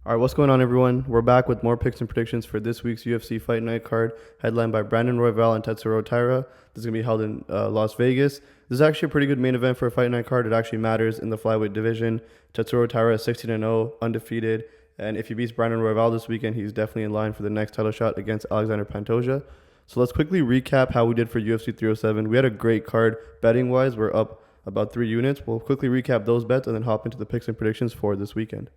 All right, what's going on, everyone? We're back with more picks and predictions for this week's UFC Fight Night card, headlined by Brandon Royval and Tatsuro Taira. This is going to be held in Las Vegas. This is actually a pretty good main event for a Fight Night card. It actually matters in the flyweight division. Tatsuro Taira is 16-0, undefeated, and if he beats Brandon Royval this weekend, he's definitely in line for the next title shot against Alexander Pantoja. So let's quickly recap how we did for UFC 307. We had a great card betting-wise. We're up about 3 units. We'll quickly recap those bets and then hop into the picks and predictions for this weekend.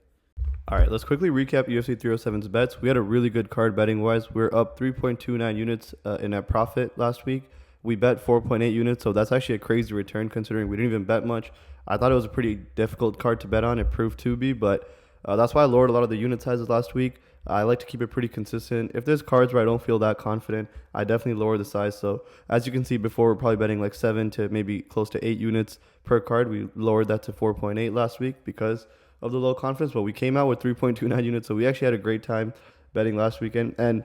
All right, let's quickly recap UFC 307's bets. We had a really good card betting-wise. We're up 3.29 units in net profit last week. We bet 4.8 units, so that's actually a crazy return considering we didn't even bet much. I thought it was a pretty difficult card to bet on. It proved to be, but that's why I lowered a lot of the unit sizes last week. I like to keep it pretty consistent. If there's cards where I don't feel that confident, I definitely lower the size. So as you can see before, we're probably betting like 7 to maybe close to 8 units per card. We lowered that to 4.8 last week because of the low confidence, but we came out with 3.29 units, so we actually had a great time betting last weekend. And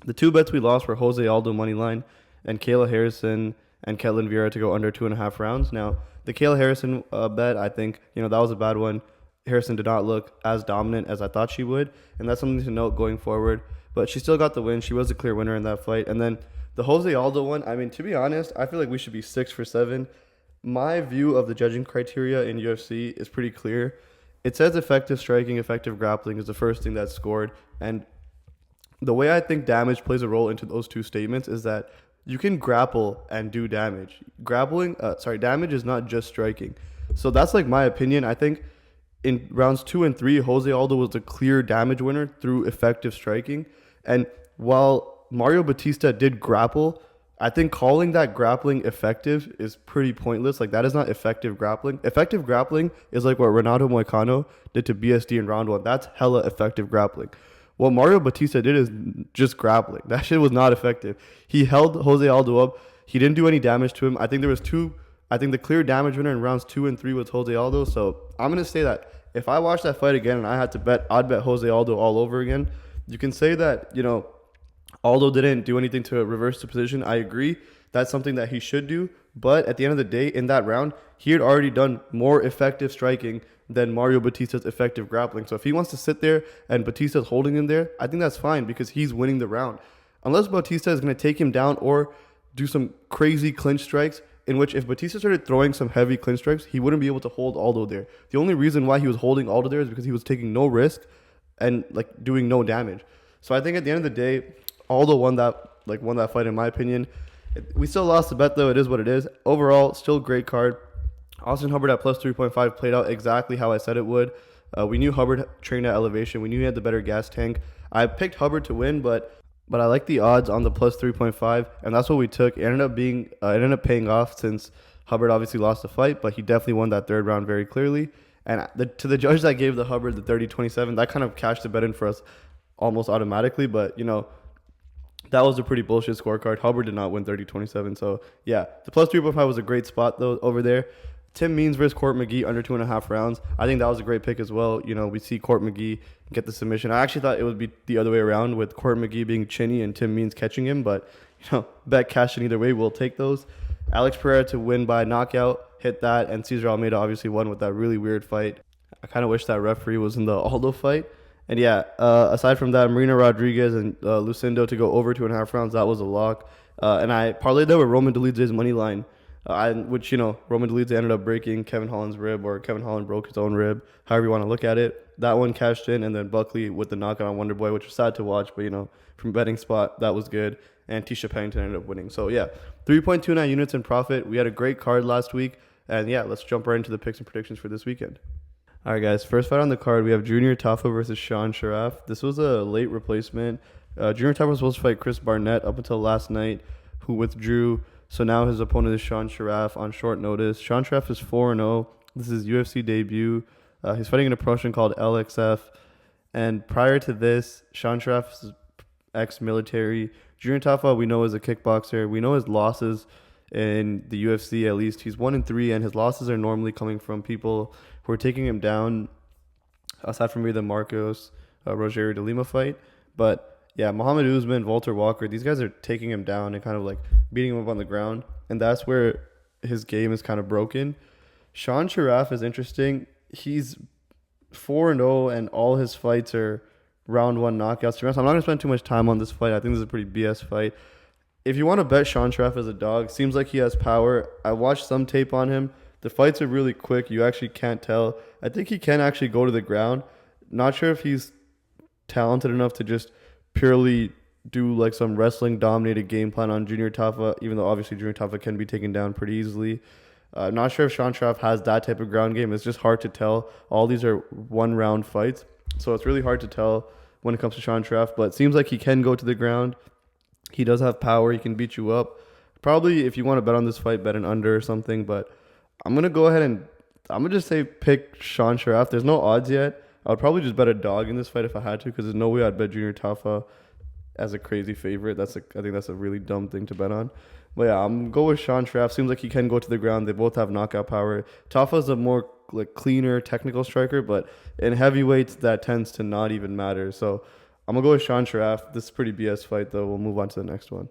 the 2 bets we lost were Jose Aldo money line and Kayla Harrison and Ketlin Vieira to go under 2.5 rounds. Now, the Kayla Harrison bet, I think, that was a bad one. Harrison did not look as dominant as I thought she would, and that's something to note going forward. But she still got the win. She was a clear winner in that fight. And then the Jose Aldo one, I mean, to be honest, I feel like we should be 6 for 7. My view of the judging criteria in UFC is pretty clear. It says effective striking, effective grappling is the first thing that's scored. And the way I think damage plays a role into those 2 statements is that you can grapple and do damage. Damage is not just striking. So that's like my opinion. I think in rounds 2 and 3, Jose Aldo was the clear damage winner through effective striking. And while Mario Batista did grapple, I think calling that grappling effective is pretty pointless. Like, that is not effective grappling. Effective grappling is like what Renato Moicano did to BSD in round 1. That's hella effective grappling. What Mario Batista did is just grappling. That shit was not effective. He held Jose Aldo up. He didn't do any damage to him. I think the clear damage winner in rounds 2 and 3 was Jose Aldo. So I'm going to say that if I watch that fight again and I had to bet, I'd bet Jose Aldo all over again. You can say that, Aldo didn't do anything to reverse the position. I agree. That's something that he should do. But at the end of the day, in that round, he had already done more effective striking than Mario Batista's effective grappling. So if he wants to sit there and Batista's holding him there, I think that's fine because he's winning the round. Unless Batista is going to take him down or do some crazy clinch strikes, in which if Batista started throwing some heavy clinch strikes, he wouldn't be able to hold Aldo there. The only reason why he was holding Aldo there is because he was taking no risk and doing no damage. So I think at the end of the day, Aldo won that fight in my opinion. We still lost the bet though. It is what it is. Overall, still great card. Austin Hubbard at plus 3.5 played out exactly how I said it would. We knew Hubbard trained at elevation. We knew he had the better gas tank. I picked Hubbard to win, but I like the odds on the plus 3.5, and that's what we took. It ended up paying off since Hubbard obviously lost the fight, but he definitely won that 3rd round very clearly. And to the judge that gave the Hubbard the 30-27, that kind of cashed the bet in for us almost automatically. But that was a pretty bullshit scorecard. Hubbard did not win 30-27. So, yeah, the plus 3.5 was a great spot, though, over there. Tim Means versus Court McGee under 2.5 rounds. I think that was a great pick as well. We see Court McGee get the submission. I actually thought it would be the other way around with Court McGee being chinny and Tim Means catching him. But, bet cash in either way. We'll take those. Alex Pereira to win by knockout. Hit that. And Cesar Almeida obviously won with that really weird fight. I kind of wish that referee was in the Aldo fight. And yeah, aside from that, Marina Rodriguez and Lucindo to go over 2.5 rounds, that was a lock. And I parlayed that with Roman Dolidze's money line, which, Roman Dolidze ended up breaking Kevin Holland's rib, or Kevin Holland broke his own rib, however you want to look at it. That one cashed in, and then Buckley with the knockout on Wonderboy, which was sad to watch, but, from betting spot, that was good. And Tisha Pennington ended up winning. So, yeah, 3.29 units in profit. We had a great card last week. And, yeah, let's jump right into the picks and predictions for this weekend. All right, guys. First fight on the card, we have Junior Tafa versus Sharaf. This was a late replacement. Junior Tafa was supposed to fight Chris Barnett up until last night, who withdrew. So now his opponent is Sharaf on short notice. Sharaf is 4-0. This is UFC debut. He's fighting in a promotion called LXF. And prior to this, Sharaf is ex-military. Junior Tafa, we know, is a kickboxer. We know his losses in the UFC, at least. He's 1-3, and his losses are normally coming from people who are taking him down, aside from maybe the Marcos Rogerio de Lima fight. But yeah, Muhammad Usman, Walter Walker, these guys are taking him down and kind of beating him up on the ground. And that's where his game is kind of broken. Sharaf is interesting. He's 4-0, and all his fights are round one knockouts. To be honest, I'm not gonna spend too much time on this fight. I think this is a pretty BS fight. If you want to bet Sharaf as a dog, seems like he has power. I watched some tape on him. The fights are really quick. You actually can't tell. I think he can actually go to the ground. Not sure if he's talented enough to just purely do like some wrestling dominated game plan on Junior Tafa, even though obviously Junior Tafa can be taken down pretty easily. Not sure if Sharaf has that type of ground game. It's just hard to tell. All these are 1-round fights, so it's really hard to tell when it comes to Sharaf. But it seems like he can go to the ground. He does have power. He can beat you up. Probably if you want to bet on this fight, bet an under or something. But I'm going to go ahead and I'm going to just say pick Sharaf. There's no odds yet. I would probably just bet a dog in this fight if I had to, because there's no way I'd bet Junior Tafa as a crazy favorite. I think that's a really dumb thing to bet on. But yeah, I'm going to go with Sharaf. Seems like he can go to the ground. They both have knockout power. Tafa's a more like cleaner technical striker, but in heavyweights that tends to not even matter. So I'm going to go with Sharaf. This is a pretty BS fight, though. We'll move on to the next one.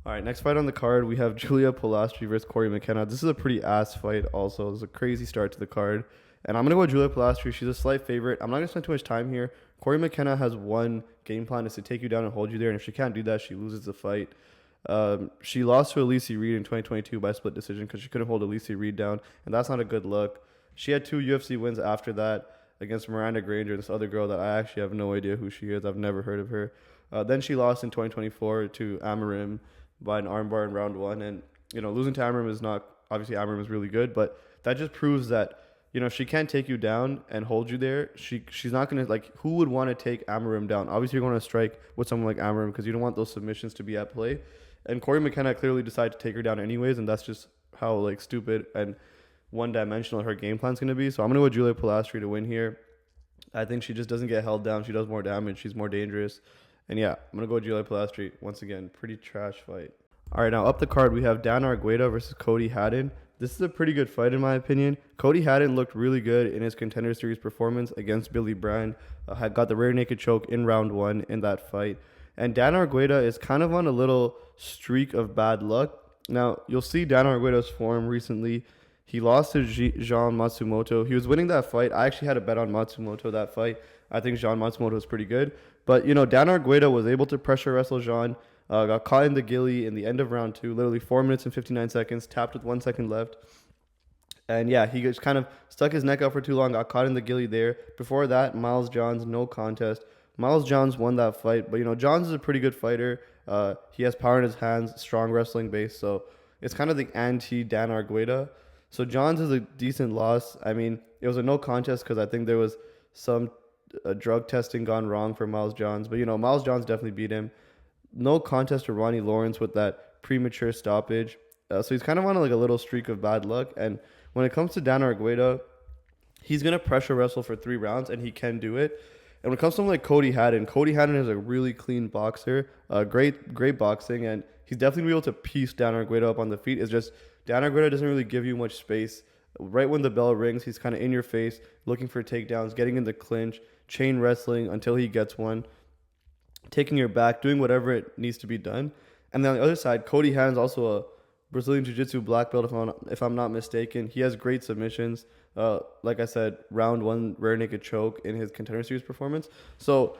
All right, next fight on the card, we have Julia Polastri versus Cory McKenna. This is a pretty ass fight also. This is a crazy start to the card. And I'm going to go with Julia Polastri. She's a slight favorite. I'm not going to spend too much time here. Cory McKenna has one game plan, is to take you down and hold you there. And if she can't do that, she loses the fight. She lost to Elise Reed in 2022 by split decision because she couldn't hold Elise Reed down. And that's not a good look. She had 2 UFC wins after that against Miranda Granger, this other girl that I actually have no idea who she is. I've never heard of her. Then she lost in 2024 to Amarim by an armbar in round 1. And, losing to Amarim is not, obviously Amarim is really good, but that just proves that, if she can't take you down and hold you there, she's not going to, who would want to take Amarim down? Obviously, you're going to strike with someone like Amarim because you don't want those submissions to be at play. And Cory McKenna clearly decided to take her down anyways, and that's just how, stupid and one-dimensional her game plan's going to be. So I'm going to go with Julia Polastri to win here. I think she just doesn't get held down. She does more damage. She's more dangerous. And yeah, I'm going to go with Julia Polastri. Once again, pretty trash fight. All right, now up the card, we have Dan Argueta versus Cody Haddon. This is a pretty good fight in my opinion. Cody Haddon looked really good in his Contender Series performance against Billy Bryan. Had got the rear naked choke in round 1 in that fight. And Dan Argueta is kind of on a little streak of bad luck. Now, you'll see Dan Argueta's form recently. He lost to Jean Matsumoto. He was winning that fight. I actually had a bet on Matsumoto that fight. I think Jean Matsumoto is pretty good. But, Dan Argueta was able to pressure wrestle Jean. Got caught in the gilly in the end of round 2. Literally 4 minutes and 59 seconds. Tapped with 1 second left. And yeah, he just kind of stuck his neck out for too long. Got caught in the gilly there. Before that, Miles Johns, no contest. Miles Johns won that fight. But, Johns is a pretty good fighter. He has power in his hands. Strong wrestling base. So it's kind of the anti-Dan Argueta. So Johns is a decent loss. I mean, it was a no contest because I think there was some drug testing gone wrong for Miles Johns. But, Miles Johns definitely beat him. No contest to Ronnie Lawrence with that premature stoppage. So he's kind of on a little streak of bad luck. And when it comes to Dan Argueta, he's going to pressure wrestle for 3 rounds, and he can do it. And when it comes to someone like Cody Haddon is a really clean boxer. Great boxing, and he's definitely going to be able to piece Dan Argueta up on the feet. It's just Dan Argueta doesn't really give you much space. Right when the bell rings, he's kind of in your face, looking for takedowns, getting in the clinch, chain wrestling until he gets one, taking your back, doing whatever it needs to be done. And then on the other side, Cody Haddon's also a Brazilian Jiu-Jitsu black belt, if I'm not mistaken. He has great submissions. Like I said, round 1 rear naked choke in his Contender Series performance. So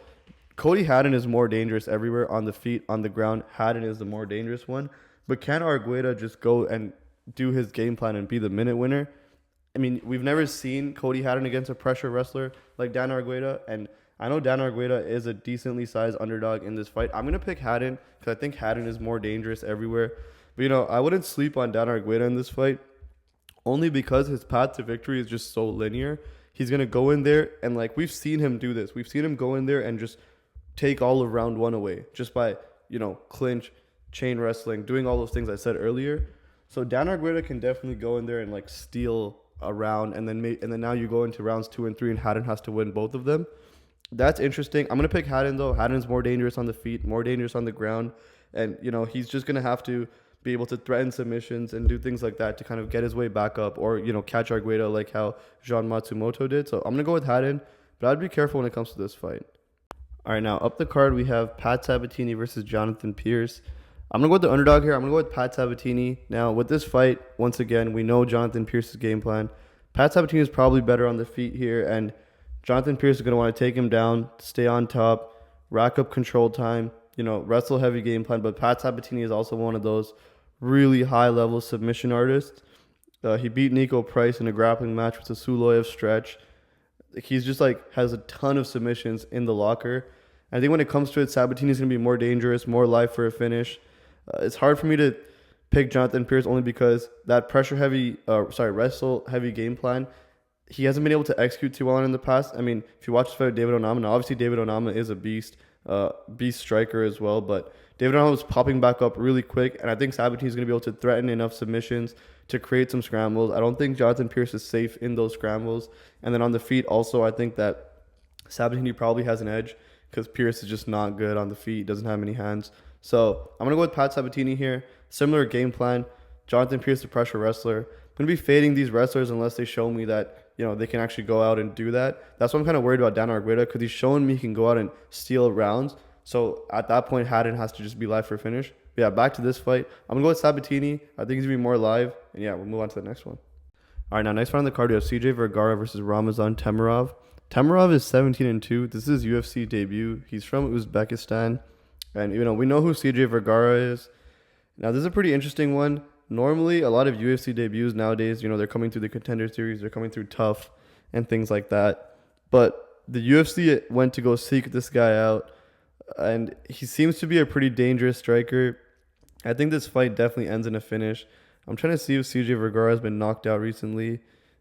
Cody Haddon is more dangerous everywhere, on the feet, on the ground. Haddon is the more dangerous one. But can Argueta just go and do his game plan and be the minute winner? I mean, we've never seen Cody Haddon against a pressure wrestler like Dan Argueta, and I know Dan Argueta is a decently sized underdog in this fight. I'm going to pick Haddon because I think Haddon is more dangerous everywhere. But, I wouldn't sleep on Dan Argueta in this fight, only because his path to victory is just so linear. He's going to go in there, and we've seen him do this. We've seen him go in there and just take all of round 1 away just by, clinch, chain wrestling, doing all those things I said earlier. So Dan Argueta can definitely go in there and steal a round, and then now you go into rounds 2 and 3, and Haddon has to win both of them. That's interesting. I'm going to pick Haddon, though. Haddon's more dangerous on the feet, more dangerous on the ground. And, he's just going to have to be able to threaten submissions and do things like that to kind of get his way back up, or, catch Argueta like how Jean Matsumoto did. So I'm going to go with Haddon, but I'd be careful when it comes to this fight. All right, now up the card, we have Pat Sabatini versus Jonathan Pearce. I'm going to go with the underdog here. I'm going to go with Pat Sabatini. Now, with this fight, once again, we know Jonathan Pearce's game plan. Pat Sabatini is probably better on the feet here, and Jonathan Pearce is going to want to take him down, stay on top, rack up control time, wrestle heavy game plan. But Pat Sabatini is also one of those really high-level submission artists. He beat Niko Price in a grappling match with a Suloyev stretch. He's just has a ton of submissions in the locker. I think when it comes to it, Sabatini is going to be more dangerous, more live for a finish. It's hard for me to pick Jonathan Pearce only because that wrestle heavy game plan, he hasn't been able to execute too well in the past. I mean, if you watch the fight with David Onama, now obviously David Onama is a beast striker as well, but David Onama was popping back up really quick, and I think Sabatini is going to be able to threaten enough submissions to create some scrambles. I don't think Jonathan Pearce is safe in those scrambles. And then on the feet also, I think that Sabatini probably has an edge because Pearce is just not good on the feet, doesn't have many hands. So I'm going to go with Pat Sabatini here. Similar game plan. Jonathan Pearce, the pressure wrestler. I'm going to be fading these wrestlers unless they show me that they can actually go out and do that. That's why I'm kind of worried about Dan Argueta because he's showing me he can go out and steal rounds. So at that point, Haddon has to just be live for a finish. But yeah, back to this fight. I'm going to go with Sabatini. I think he's going to be more live. And yeah, we'll move on to the next one. All right, now next fight on the card, we have CJ Vergara versus Ramazan Temirov. Temirov is 17-2. This is his UFC debut. He's from Uzbekistan. And, we know who CJ Vergara is. Now, this is a pretty interesting one. Normally, a lot of UFC debuts nowadays, they're coming through the Contender Series. They're coming through Tough and things like that. But the UFC went to go seek this guy out. And he seems to be a pretty dangerous striker. I think this fight definitely ends in a finish. I'm trying to see if CJ Vergara has been knocked out recently.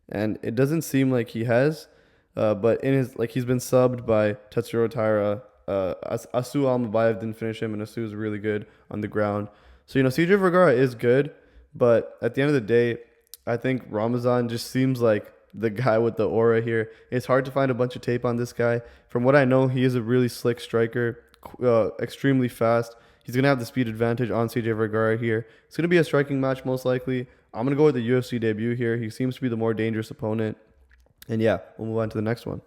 And it doesn't seem like he has. But he's been subbed by Tatsuro Taira. Asu Almabayev didn't finish him, and Asu is really good on the ground. So, CJ Vergara is good, but at the end of the day, I think Ramazan just seems like the guy with the aura here. It's hard to find a bunch of tape on this guy. From what I know, he is a really slick striker, extremely fast. He's going to have the speed advantage on CJ Vergara here. It's going to be a striking match most likely. I'm going to go with the UFC debut here. He seems to be the more dangerous opponent. And yeah, we'll move on to the next one.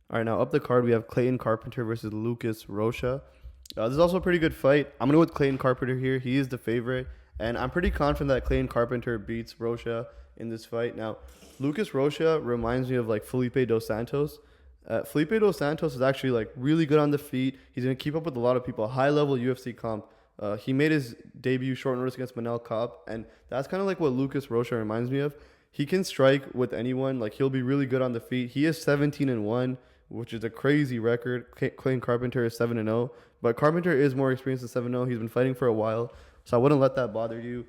All right, now up the card, we have Clayton Carpenter versus Lucas Rocha. This is also a pretty good fight. I'm going to go with Clayton Carpenter here. He is the favorite. And I'm pretty confident that Clayton Carpenter beats Rocha in this fight. Now, Lucas Rocha reminds me of Felipe Dos Santos. Felipe Dos Santos is actually really good on the feet. He's going to keep up with a lot of people. High-level UFC comp. He made his debut short notice against Manel Kape. And that's kind of what Lucas Rocha reminds me of. He can strike with anyone. He'll be really good on the feet. He is 17-1. Which is a crazy record. Clayton Carpenter is 7-0. But Carpenter is more experienced than 7-0. He's been fighting for a while. So I wouldn't let that bother you.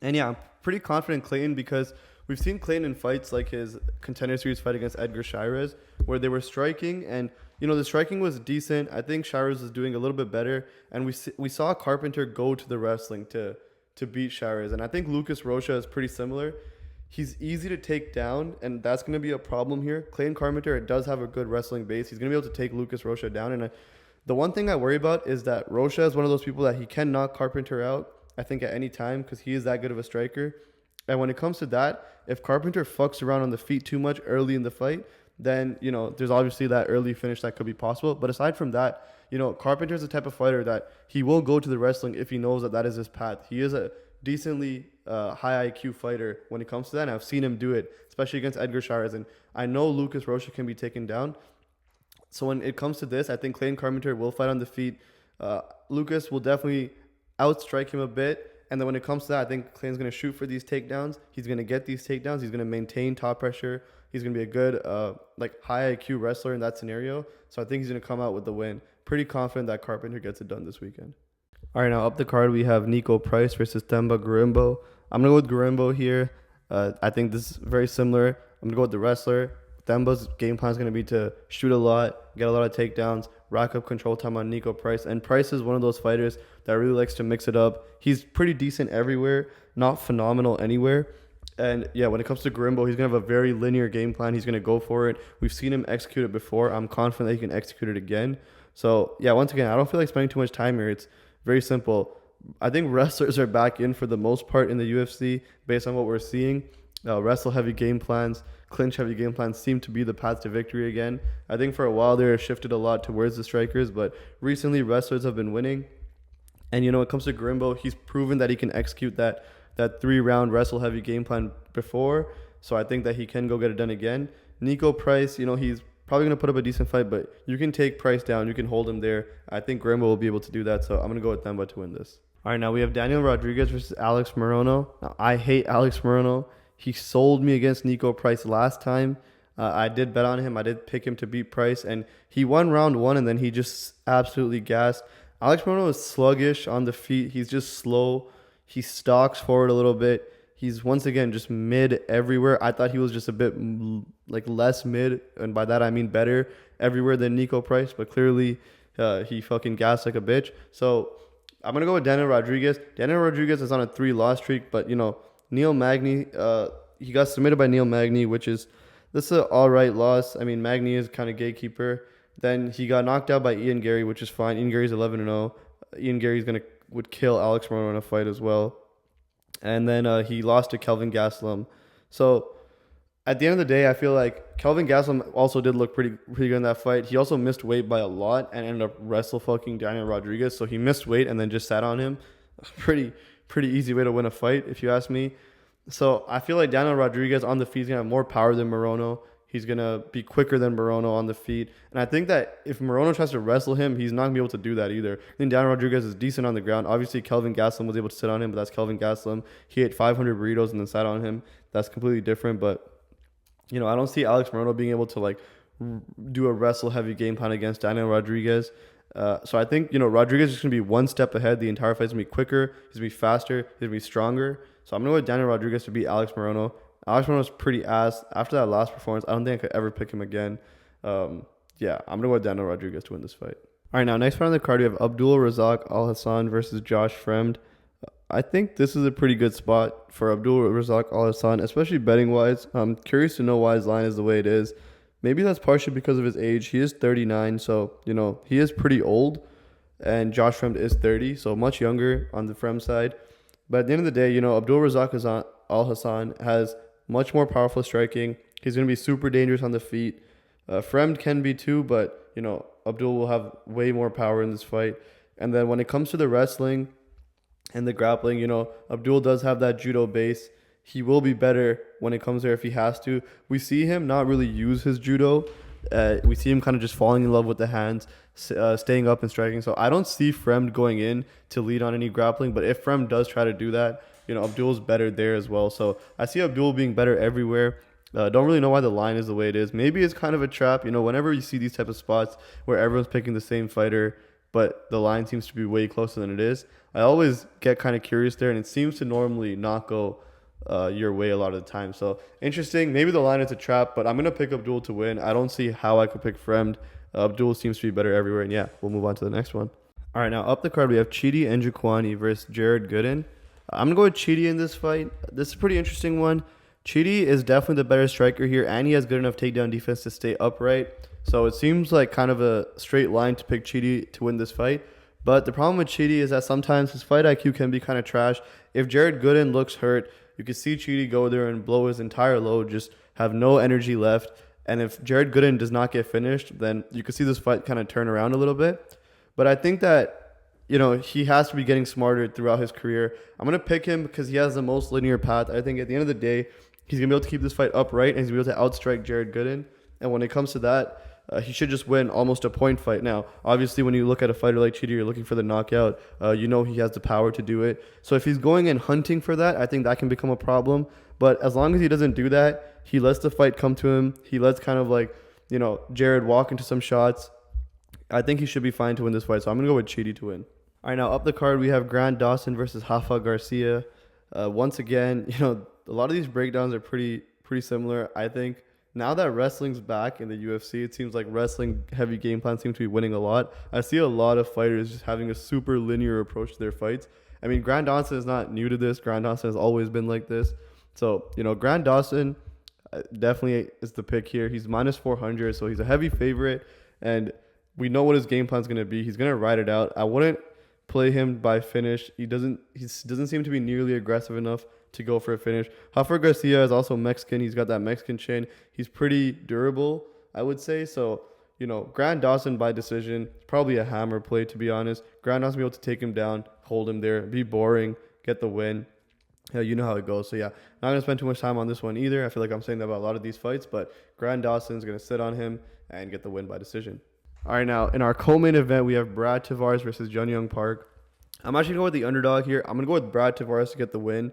And yeah, I'm pretty confident in Clayton because we've seen Clayton in fights like his Contender Series fight against Edgar Chairez where they were striking. And, the striking was decent. I think Chairez was doing a little bit better. And we saw Carpenter go to the wrestling to beat Chairez. And I think Lucas Rocha is pretty similar. He's easy to take down, and that's going to be a problem here. Clayton Carpenter does have a good wrestling base. He's going to be able to take Lucas Rocha down. And the one thing I worry about is that Rocha is one of those people that he can knock Carpenter out, I think, at any time because he is that good of a striker. And when it comes to that, if Carpenter fucks around on the feet too much early in the fight, then, there's obviously that early finish that could be possible. But aside from that, Carpenter is the type of fighter that he will go to the wrestling if he knows that is his path. He is a decently high IQ fighter when it comes to that, and I've seen him do it, especially against Edgar Chairez, and I know Lucas Rocha can be taken down. So when it comes to this, I think Clayton Carpenter will fight on the feet. Lucas will definitely outstrike him a bit, and then when it comes to that, I think Clayton's going to shoot for these takedowns. He's going to get these takedowns. He's going to maintain top pressure. He's going to be a good high IQ wrestler in that scenario. So I think he's going to come out with the win. Pretty confident that Carpenter gets it done this weekend. All right, now up the card, we have Niko Price versus Themba Gorimbo. I'm going to go with Gorimbo here. I think this is very similar. I'm going to go with the wrestler. Themba's game plan is going to be to shoot a lot, get a lot of takedowns, rack up control time on Niko Price. And Price is one of those fighters that really likes to mix it up. He's pretty decent everywhere, not phenomenal anywhere. And yeah, when it comes to Gorimbo, he's going to have a very linear game plan. He's going to go for it. We've seen him execute it before. I'm confident that he can execute it again. So yeah, once again, I don't feel like spending too much time here. It's very simple. I think wrestlers are back in for the most part in the UFC based on what we're seeing. Wrestle-heavy game plans, clinch-heavy game plans seem to be the path to victory again. I think for a while they shifted a lot towards the strikers, but recently wrestlers have been winning. And, when it comes to Gorimbo, he's proven that he can execute that 3-round wrestle-heavy game plan before. So I think that he can go get it done again. Niko Price, he's probably going to put up a decent fight, but you can take Price down. You can hold him there. I think Gorimbo will be able to do that, so I'm going to go with Themba to win this. All right, now we have Daniel Rodriguez versus Alex Morono. Now, I hate Alex Morono. He sold me against Niko Price last time. I did bet on him. I did pick him to beat Price, and he won round 1, and then he just absolutely gassed. Alex Morono is sluggish on the feet. He's just slow. He stalks forward a little bit. He's once again just mid everywhere. I thought he was just a bit like less mid, and by that I mean better everywhere than Niko Price, but clearly he fucking gassed like a bitch. So I'm going to go with Daniel Rodriguez. Daniel Rodriguez is on a 3-loss streak, but, Neil Magny, he got submitted by Neil Magny, which is, this is an all right loss. I mean, Magny is kind of gatekeeper. Then he got knocked out by Ian Gary, which is fine. Ian Gary's 11-0. Ian Gary's would kill Alex Morono in a fight as well. And then he lost to Kelvin Gastelum. So at the end of the day, I feel like Kelvin Gastelum also did look pretty good in that fight. He also missed weight by a lot and ended up wrestle fucking Daniel Rodriguez. So he missed weight and then just sat on him. Pretty easy way to win a fight, if you ask me. So I feel like Daniel Rodriguez on the feet is going to have more power than Morono. He's going to be quicker than Morono on the feet. And I think that if Morono tries to wrestle him, he's not going to be able to do that either. I think Daniel Rodriguez is decent on the ground. Obviously, Kelvin Gastelum was able to sit on him, but that's Kelvin Gastelum. He ate 500 burritos and then sat on him. That's completely different. But, I don't see Alex Morono being able to, do a wrestle-heavy game plan against Daniel Rodriguez. So I think, Rodriguez is going to be one step ahead. The entire fight's going to be quicker. He's going to be faster. He's going to be stronger. So I'm going to go with Daniel Rodriguez to beat Alex Morono. Alex Morono's pretty ass. After that last performance, I don't think I could ever pick him again. I'm going to go with Daniel Rodriguez to win this fight. All right, now next fight on the card, we have Abdul Razak Alhassan versus Josh Fremd. I think this is a pretty good spot for Abdul Razak Alhassan, especially betting-wise. I'm curious to know why his line is the way it is. Maybe that's partially because of his age. He is 39, so, he is pretty old. And Josh Fremd is 30, so much younger on the Fremd side. But at the end of the day, Abdul Razak Alhassan has much more powerful striking. He's going to be super dangerous on the feet. Fremd can be too, but, Abdul will have way more power in this fight. And then when it comes to the wrestling and the grappling, Abdul does have that judo base. He will be better when it comes there if he has to. We see him not really use his judo. We see him kind of just falling in love with the hands, staying up and striking. So I don't see Fremd going in to lead on any grappling. But if Fremd does try to do that, Abdul's better there as well. So I see Abdul being better everywhere. Don't really know why the line is the way it is. Maybe it's kind of a trap. Whenever you see these type of spots where everyone's picking the same fighter, but the line seems to be way closer than it is, I always get kind of curious there. And it seems to normally not go your way a lot of the time. So interesting. Maybe the line is a trap, but I'm going to pick Abdul to win. I don't see how I could pick Fremd. Abdul seems to be better everywhere. And yeah, we'll move on to the next one. All right, now up the card, we have Chidi and Njokuani versus Jared Gooden. I'm going to go with Chidi in this fight. This is a pretty interesting one. Chidi is definitely the better striker here, and he has good enough takedown defense to stay upright. So it seems like kind of a straight line to pick Chidi to win this fight. But the problem with Chidi is that sometimes his fight IQ can be kind of trash. If Jared Gooden looks hurt, you can see Chidi go there and blow his entire load, just have no energy left. And if Jared Gooden does not get finished, then you can see this fight kind of turn around a little bit. But I think that, he has to be getting smarter throughout his career. I'm going to pick him because he has the most linear path. I think at the end of the day, he's going to be able to keep this fight upright and he's going to be able to outstrike Jared Gooden. And when it comes to that, he should just win almost a point fight. Now, obviously, when you look at a fighter like Chidi, you're looking for the knockout. He has the power to do it. So if he's going and hunting for that, I think that can become a problem. But as long as he doesn't do that, he lets the fight come to him. He lets kind of Jared walk into some shots. I think he should be fine to win this fight. So I'm going to go with Chidi to win. All right, now up the card, we have Grant Dawson versus Rafa Garcia. Once again, a lot of these breakdowns are pretty similar. I think now that wrestling's back in the UFC, it seems like wrestling heavy game plans seem to be winning a lot. I see a lot of fighters just having a super linear approach to their fights. I mean, Grant Dawson is not new to this. Grant Dawson has always been like this. So, Grant Dawson definitely is the pick here. He's minus 400, so he's a heavy favorite. And we know what his game plan is going to be. He's going to ride it out. I wouldn't play him by finish. He doesn't seem to be nearly aggressive enough to go for a finish. Rafa Garcia is also Mexican. He's got that Mexican chin. He's pretty durable, I would say. So, Grant Dawson by decision, probably a hammer play, to be honest. Grant Dawson will be able to take him down, hold him there, be boring, get the win. Yeah, you know how it goes. So yeah, not gonna spend too much time on this one either. I feel like I'm saying that about a lot of these fights, but Grant Dawson's gonna sit on him and get the win by decision. All right, now in our co-main event, we have Brad Tavares versus Jun Young Park. I'm actually going with the underdog here. I'm going to go with Brad Tavares to get the win.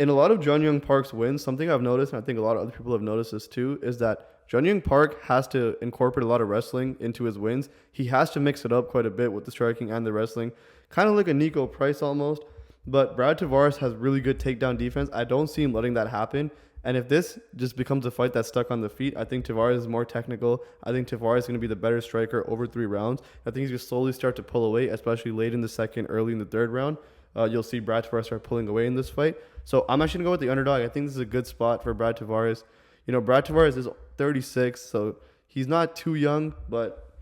In a lot of Jun Young Park's wins, something I've noticed, and I think a lot of other people have noticed this too, is that Jun Young Park has to incorporate a lot of wrestling into his wins. He has to mix it up quite a bit with the striking and the wrestling, kind of like a Niko Price almost. But Brad Tavares has really good takedown defense. I don't see him letting that happen. And if this just becomes a fight that's stuck on the feet, I think Tavares is more technical. I think Tavares is going to be the better striker over 3 rounds. I think he's going to slowly start to pull away, especially late in the second, early in the third round. You'll see Brad Tavares start pulling away in this fight. So I'm actually going to go with the underdog. I think this is a good spot for Brad Tavares. You know, Brad Tavares is 36, so he's not too young, but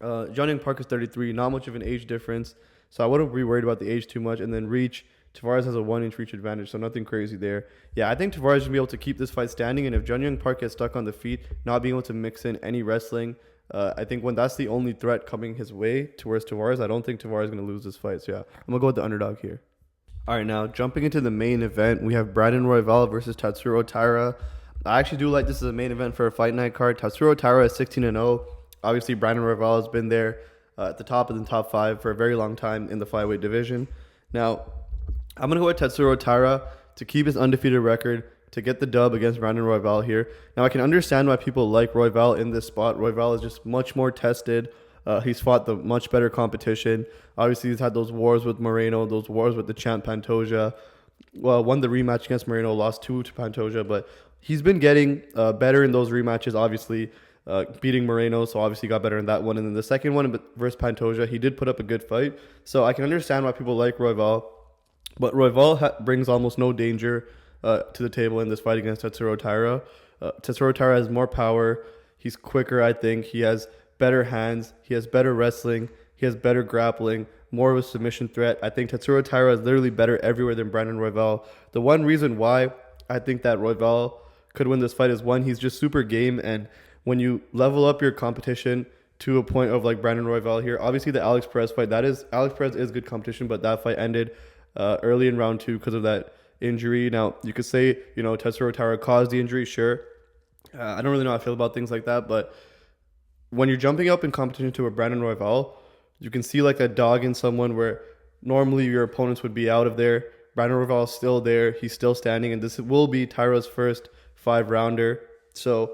Jun Young Park is 33, not much of an age difference. So I wouldn't be worried about the age too much. And then reach, Tavares has a 1-inch reach advantage, so nothing crazy there. Yeah, I think Tavares will be able to keep this fight standing, and if Jun Young Park gets stuck on the feet, not being able to mix in any wrestling, I think when that's the only threat coming his way towards Tavares, I don't think Tavares is going to lose this fight. So yeah, I'm going to go with the underdog here. All right, now jumping into the main event, we have Brandon Royval versus Tatsuro Taira. I actually do like this as a main event for a fight night card. Tatsuro Taira is 16-0. Obviously, Brandon Royval has been there at the top of the top 5 for a very long time in the flyweight division. Now, I'm going to go with Tatsuro Taira to keep his undefeated record, to get the dub against Brandon Royval here. Now, I can understand why people like Royval in this spot. Royval is just much more tested. He's fought the much better competition. Obviously, he's had those wars with Morono, those wars with the champ Pantoja. Well, won the rematch against Morono, lost 2 to Pantoja, but he's been getting better in those rematches, obviously. Beating Morono, so obviously got better in that one. And then the second one versus Pantoja, he did put up a good fight. So I can understand why people like Royval. But Royval brings almost no danger to the table in this fight against Tatsuro Taira. Tatsuro Taira has more power. He's quicker, I think. He has better hands. He has better wrestling. He has better grappling, more of a submission threat. I think Tatsuro Taira is literally better everywhere than Brandon Royval. The one reason why I think that Royval could win this fight is, one, he's just super game, and when you level up your competition to a point of like Brandon Royval here, obviously the Alex Perez fight, Alex Perez is good competition, but that fight ended early in round 2 because of that injury. Now, you could say, you know, Tatsuro Taira caused the injury, sure. I don't really know how I feel about things like that, but when you're jumping up in competition to a Brandon Royval, you can see like a dog in someone where normally your opponents would be out of there. Brandon Royval is still there. He's still standing, and this will be Taira's first 5-rounder. So,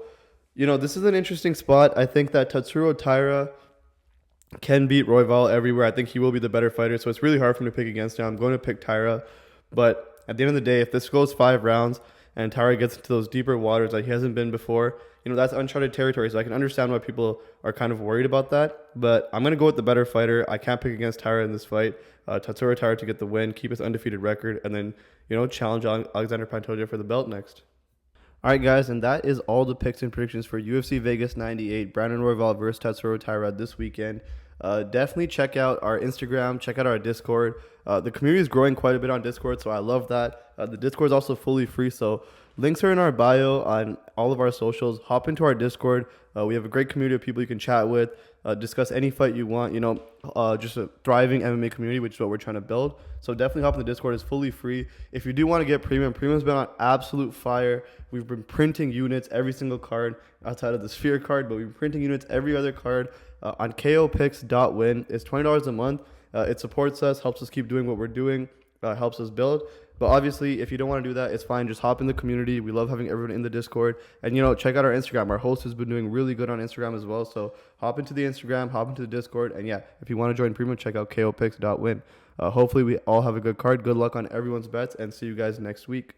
you know, this is an interesting spot. I think that Tatsuro Taira can beat Royval everywhere. I think he will be the better fighter, so it's really hard for me to pick against him. I'm going to pick Taira, but at the end of the day, if this goes 5 rounds and Taira gets into those deeper waters like he hasn't been before, you know, that's uncharted territory, so I can understand why people are kind of worried about that, but I'm going to go with the better fighter. I can't pick against Taira in this fight. Tatsuro Taira to get the win, keep his undefeated record, and then, you know, challenge Alexander Pantoja for the belt next. All right, guys, and that is all the picks and predictions for UFC Vegas 98, Brandon Royval versus Tatsuro Taira this weekend. Definitely check out our Instagram, check out our Discord. The community is growing quite a bit on Discord, so I love that. The Discord is also fully free, so links are in our bio on all of our socials. Hop into our Discord. We have a great community of people you can chat with, discuss any fight you want, you know, just a thriving MMA community, which is what we're trying to build. So definitely hop in the Discord. It's fully free. If you do want to get premium's been on absolute fire. We've been printing units every single card outside of the Sphere card, but we've been printing units every other card on kopicks.win. It's $20 a month. It supports us, helps us keep doing what we're doing, helps us build. But obviously, if you don't want to do that, it's fine. Just hop in the community. We love having everyone in the Discord. And, you know, check out our Instagram. Our host has been doing really good on Instagram as well. So hop into the Instagram, hop into the Discord. And, yeah, if you want to join Premium, check out kopicks.win. Hopefully, we all have a good card. Good luck on everyone's bets, and see you guys next week.